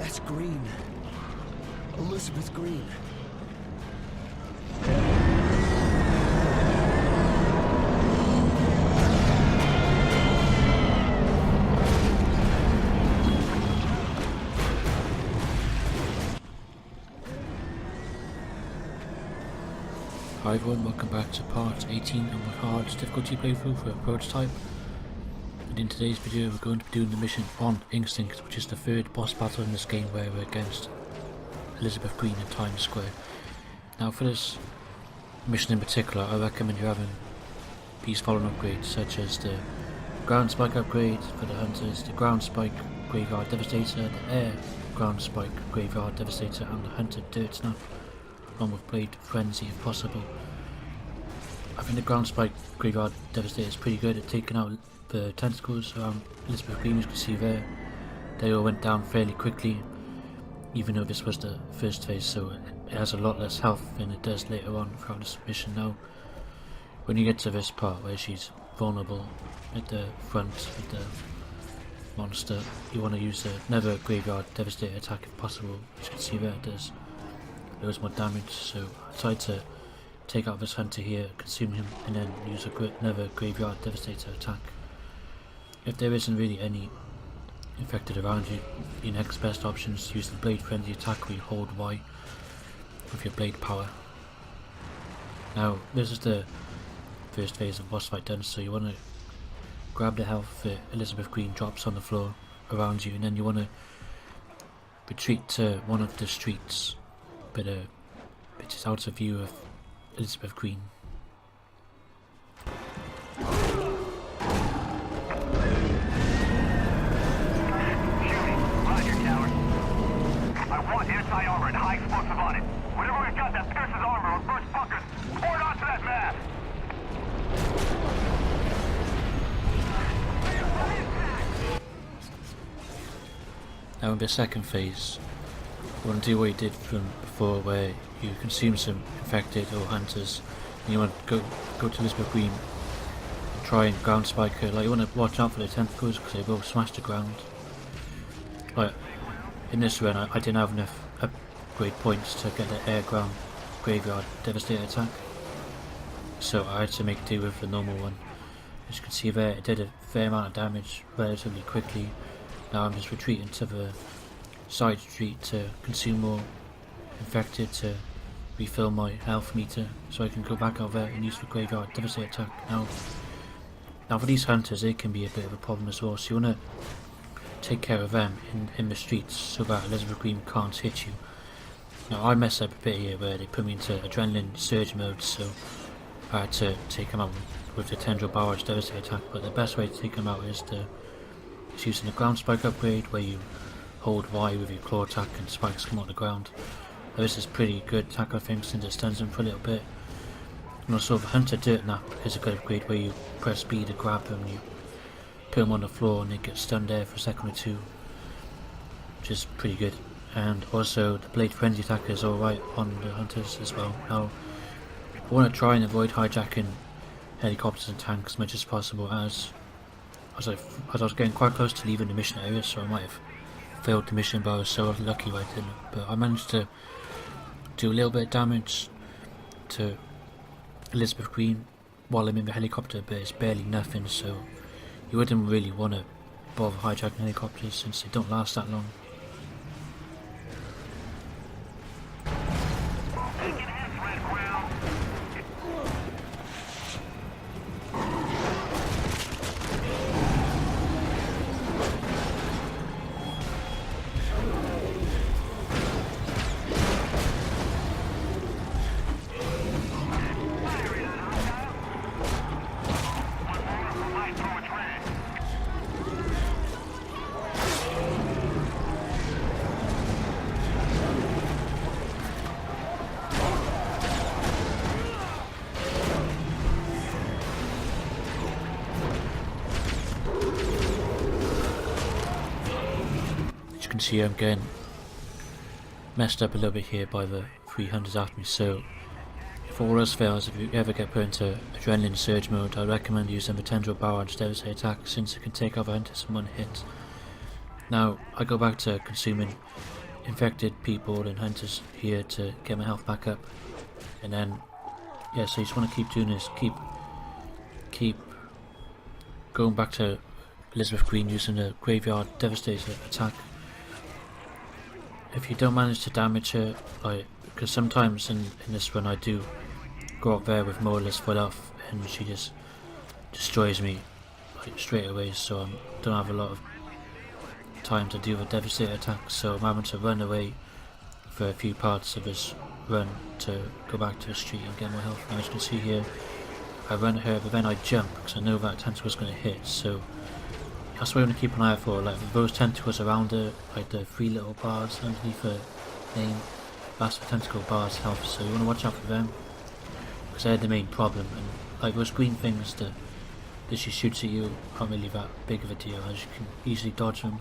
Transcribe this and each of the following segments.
That's Greene. Elizabeth Greene. Hi everyone, welcome back to part 18 of my hard difficulty playthrough for a prototype. And in today's video we're going to be doing the mission on Instinct, which is the third boss battle in this game where we're against Elizabeth Greene in Times Square. Now for this mission in particular, I recommend you having these following upgrades, such as the Groundspike upgrade for the hunters, the Groundspike Graveyard Devastator, the Air Groundspike Graveyard Devastator, and the Hunter Dirtnap, along with Blade Frenzy if possible. I think the Groundspike Graveyard Devastator is pretty good at taking out the tentacles around Elizabeth Greene. As you can see there, they all went down fairly quickly, even though this was the first phase, so it has a lot less health than it does later on throughout this mission. Now, when you get to this part where she's vulnerable at the front of the monster, you want to use another Graveyard Devastator attack if possible. As you can see there, it does loads more damage, so I tried to take out this hunter here, consume him, and then use another Graveyard Devastator attack. If there isn't really any infected around you, your next best option is to use the Blade Frenzy attack where you hold Y with your blade power. Now this is the first phase of boss fight done, so you want to grab the health that Elizabeth Greene drops on the floor around you, and then you want to retreat to one of the streets which is out of view of Elizabeth Greene. Anti-armor and high explosive on it. Whatever we've got that pierces armor or bursts bunkers, pour it onto that map! Now in the second phase, you want to do what you did from before, where you consume some infected or hunters, and you want to go to Elizabeth Greene and try and ground spike her. Like, you want to watch out for the tentacles because they will smash the ground. Like in this run, I didn't have enough upgrade points to get the air ground Graveyard Devastator attack, so I had to make do with the normal one. As you can see there, it did a fair amount of damage relatively quickly. Now I'm just retreating to the side street to consume more infected to refill my health meter, so I can go back out there and use the Graveyard Devastator attack. Now for these hunters, they can be a bit of a problem as well, so you want to take care of them in the streets so that Elizabeth Greene can't hit you. Now I messed up a bit here where they put me into adrenaline surge mode, so I had to take them out with the Tendril Barrage Devastator attack, but the best way to take them out is using the Groundspike upgrade where you hold Y with your claw attack and spikes come out the ground. Now, this is pretty good attack, I think, since it stuns them for a little bit. And also the Hunter Dirtnap is a good upgrade where you press B to grab them and you put them on the floor and they get stunned there for a second or two, which is pretty good. And also the Blade Frenzy attack is alright on the hunters as well. Now I want to try and avoid hijacking helicopters and tanks as much as possible, as I was getting quite close to leaving the mission area, so I might have failed the mission, but I was so lucky I didn't. But I managed to do a little bit of damage to Elizabeth Greene while I'm in the helicopter, but it's barely nothing, so you wouldn't really want to bother hijacking helicopters since they don't last that long. You can see I'm getting messed up a little bit here by the 300s after me, so if all else fails, if you ever get put into adrenaline surge mode, I recommend using the Tendril Barrage Devastator attack since it can take over hunters in one hit. Now I go back to consuming infected people and hunters here to get my health back up. And then, yeah, so you just want to keep doing this, keep going back to Elizabeth Greene using the Graveyard Devastator attack. If you don't manage to damage her, because sometimes in this run I do go up there with more or less full health and she just destroys me like straight away, so I don't have a lot of time to do the Devastator attack, so I'm having to run away for a few parts of this run to go back to the street and get more health. Now as you can see here, I run at her but then I jump because I know that tentacle is going to hit, so that's what I want to keep an eye out for, like those tentacles around her, like the 3 little bars underneath her name, that's the tentacle bars health, so you want to watch out for them because they're the main problem. And like those green things that she shoots at you aren't really that big of a deal as you can easily dodge them.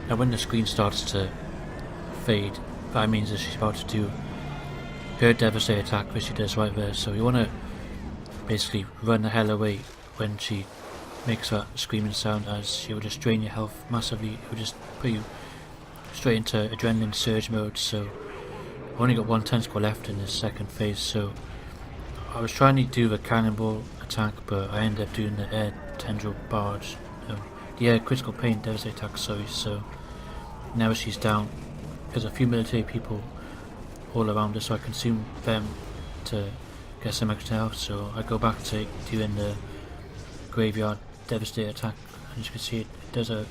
Now when the screen starts to fade, that means that she's about to do her Devastator attack, which she does right there, so you want to basically run the hell away when she makes that screaming sound, as she will just drain your health massively. It will just put you straight into adrenaline surge mode. So I've only got 1 tentacle left in this second phase, so I was trying to do the cannonball attack but I ended up doing the air tendril barge, the air critical pain Devastator attack, sorry. So now she's down, there's a few military people all around her, so I consume them to get some extra health. So I go back to doing the Graveyard Devastator attack, and as you can see it does a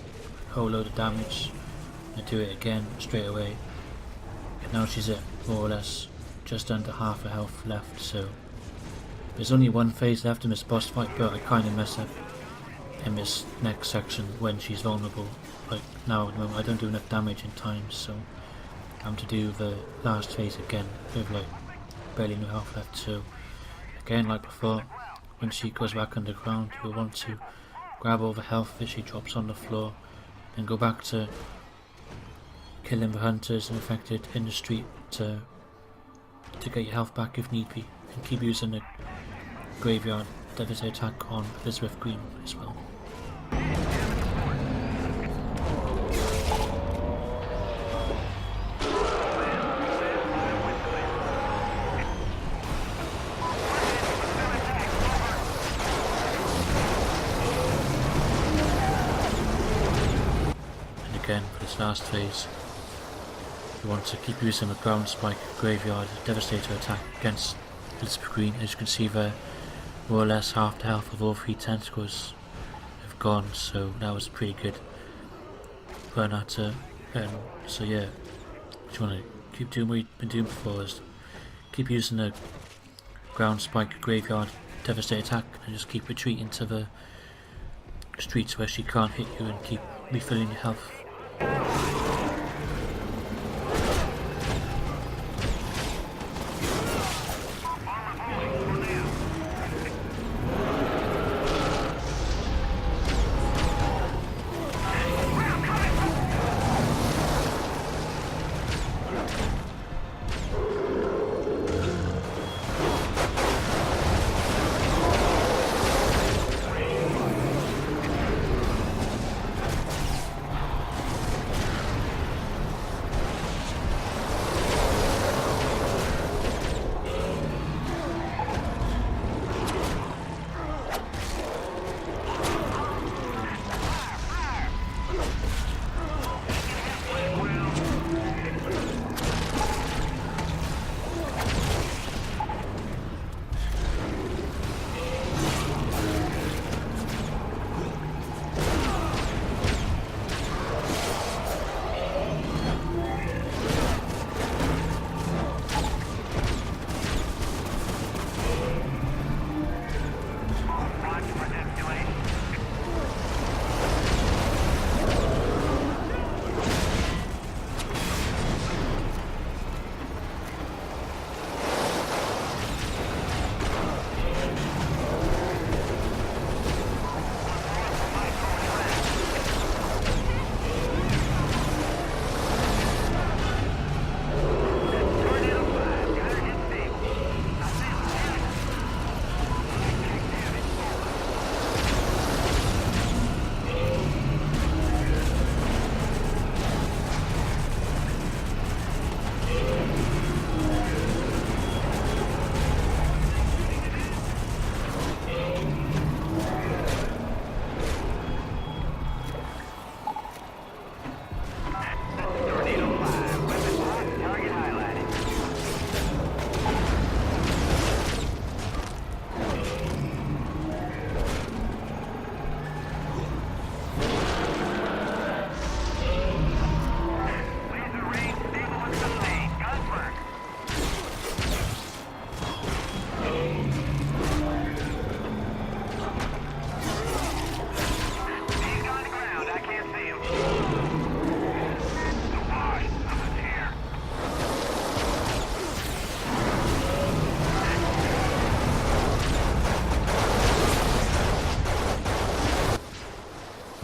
whole load of damage. I do it again straight away, and now she's at more or less just under half her health left. So there's only 1 phase left in this boss fight, but I kind of mess up in this next section when she's vulnerable. Like now at the moment I don't do enough damage in time, so I'm to do the last phase again with like barely no health left. So again, like before, when she goes back underground, you'll want to grab all the health that she drops on the floor, then go back to killing the hunters and infected in the street to get your health back if need be, and keep using the Graveyard Devastator attack on Elizabeth Greene as well. And again, for this last phase, you want to keep using the Groundspike Graveyard Devastator attack against Elizabeth Greene. As you can see there, more or less half the health of all 3 tentacles have gone, so that was pretty good run at her. So yeah, what you want to keep doing what you've been doing before, is keep using the Groundspike Graveyard Devastator attack and just keep retreating to the streets where she can't hit you, and keep refilling your health.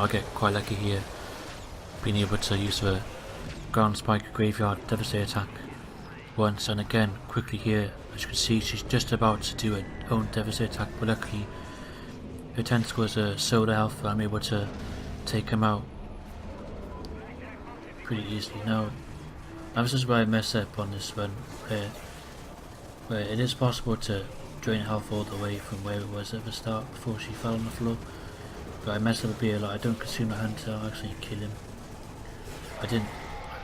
I get quite lucky here, being able to use the Groundspike Graveyard Devastator attack once and again quickly here. As you can see, she's just about to do her own Devastator attack, but luckily her tentacles are so low health that I'm able to take him out pretty easily. Now this is where I mess up on this run, where it is possible to drain health all the way from where it was at the start before she fell on the floor, but I mess up a bit. Like, I don't consume the hunter, I actually kill him. I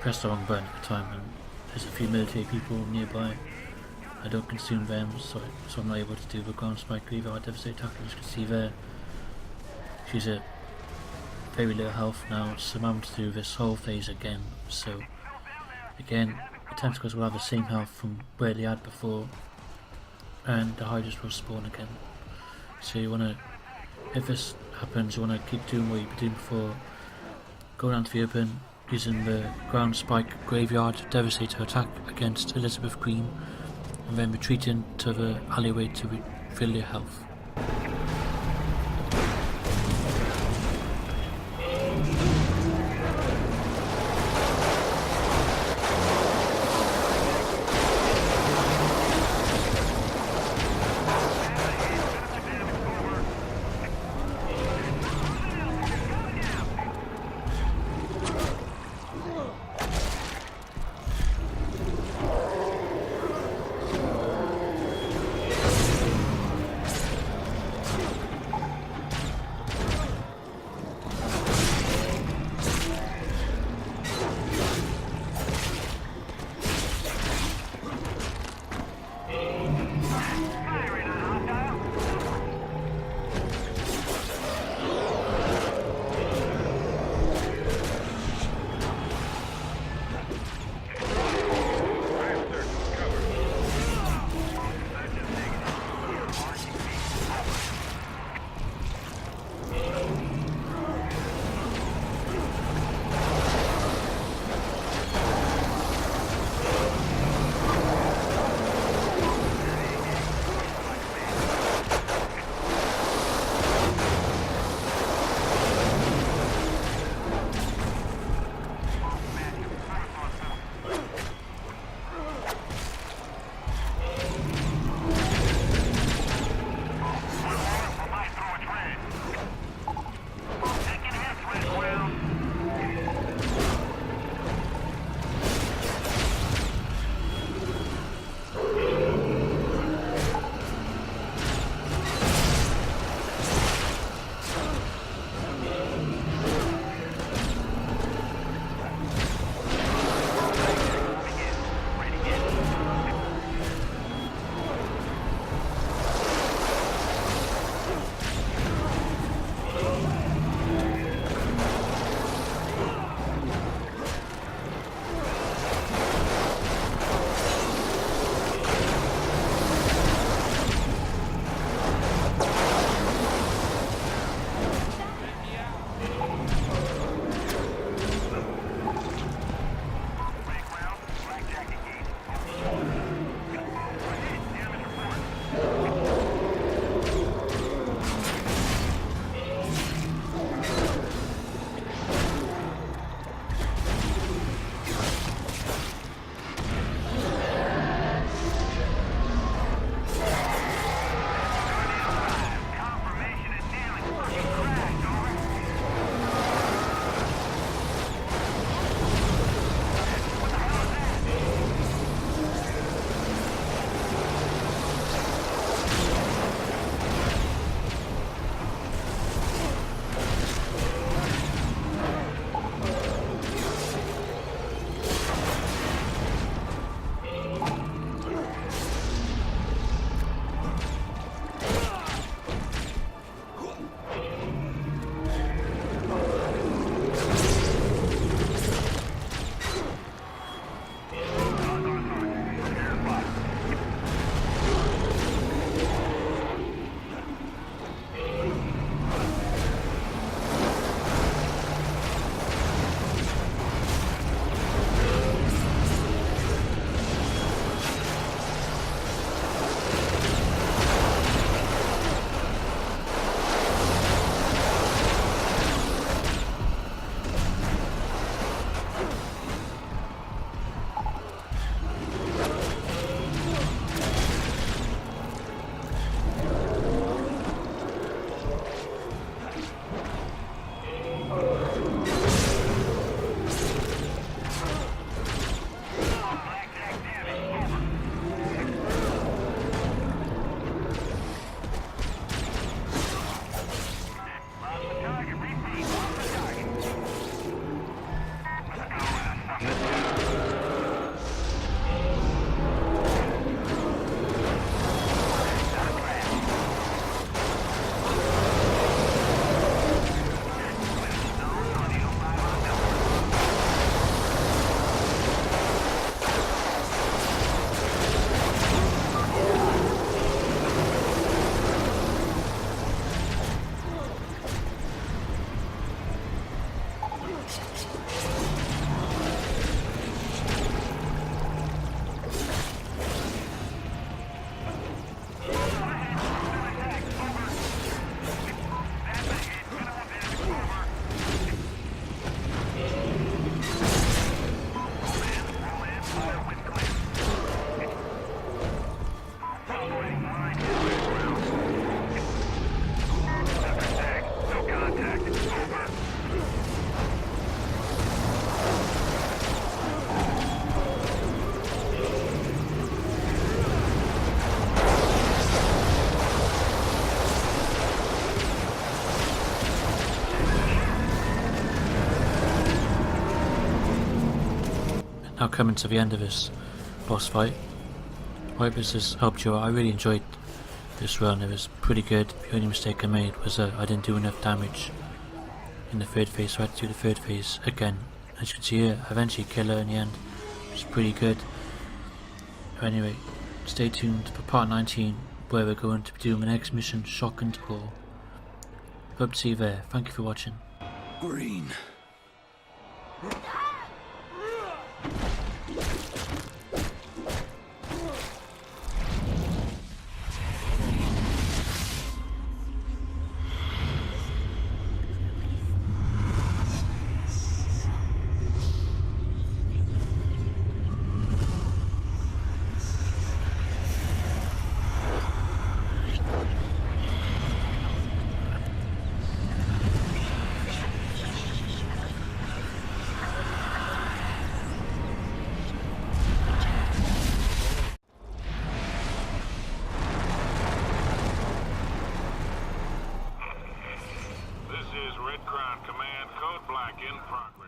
pressed the wrong button at the time, and there's a few military people nearby. I don't consume them, so I'm not able to do the Groundspike Graveyard Devastator attack. As you can see there, she's at very little health now, so I'm having to do this whole phase again. So again, the tentacles will have the same health from where they had before, and the Hydras will spawn again. So you want to, if this happens, you want to keep doing what you've been doing before. Go down to the open, using the Groundspike Graveyard Devastator attack against Elizabeth Greene, and then retreating to the alleyway to refill your health. now coming to the end of this boss fight. Hope this has helped you out. I really enjoyed this run. It was pretty good. The only mistake I made was I didn't do enough damage in the third phase, so I had to do the third phase again. As you can see here, I eventually kill her in the end, which is pretty good. Anyway, stay tuned for part 19, where we're going to be doing the next mission, Shock and Awe. Hope to see you there. Thank you for watching. Green.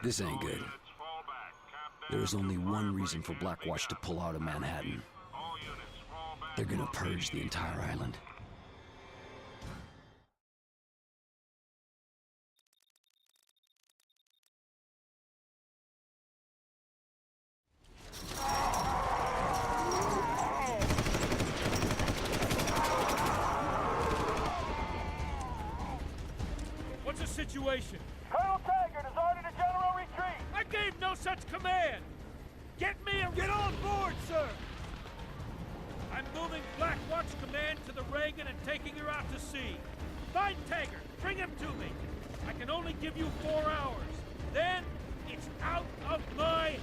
This ain't good. There is only one reason for Blackwatch to pull out of Manhattan. They're gonna purge the entire island. What's the situation? Colonel Taggart has ordered a general retreat. I gave no such command! Get me a... Get on board, sir! I'm moving Blackwatch Command to the Reagan and taking her out to sea. Find Taggart! Bring him to me! I can only give you 4 hours. Then, it's out of my